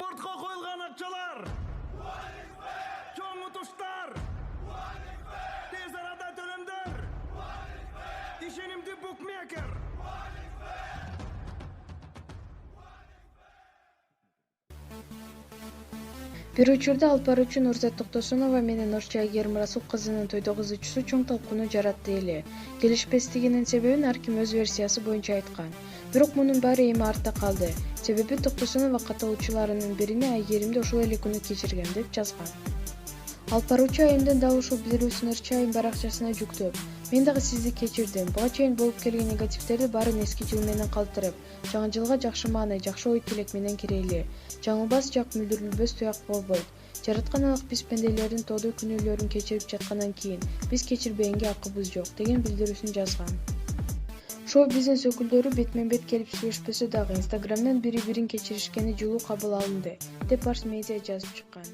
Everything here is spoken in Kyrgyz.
Спортқа қойылған ақшалар, чоң ұтыштар, тез арада төлемдер, ишенимді букмекер. Бир учурда алып баруучу Нурзат Токтосунова менен Нурчай Гермурасул кызынын тойдогузуучусу чоң талкууну жаратты эле. Келишпестигинин себебин ар ким өз версиясы боюнча айткан. Бирок мунун баары эми артта калды. Себеби Токтосунова катталуучуларынын бирине айгеримде ушул эле күнү кечиргем деп жазган. Алып баруучу айымдын дал ушул билдирүүсүн Нурчайдын баракчасына жүктөп, мен дагы сизди кечирдим. Буга чейин болуп келген негативдерди баарын эски жыл менен калтырып, жаңы жылга жакшы мааны, жакшы ой тилек менен кирели. Жаңылбас жак мүлдүрүлбөс туяк болбойт. Жараткан Аллах биз пенделердин тоодой күнөөлөрүн кечирип жаткандан кийин биз кечирбегенге акыбыз жок деген билдирүүсүн жазган. Шоу-бизнес өкүлдөрү бетмен-бет келип сүйлөшпөсө дагы Инстаграмдан бири-бирин кечиришкени жылуу кабыл алынды, деп Барс Медиа жазып чыккан.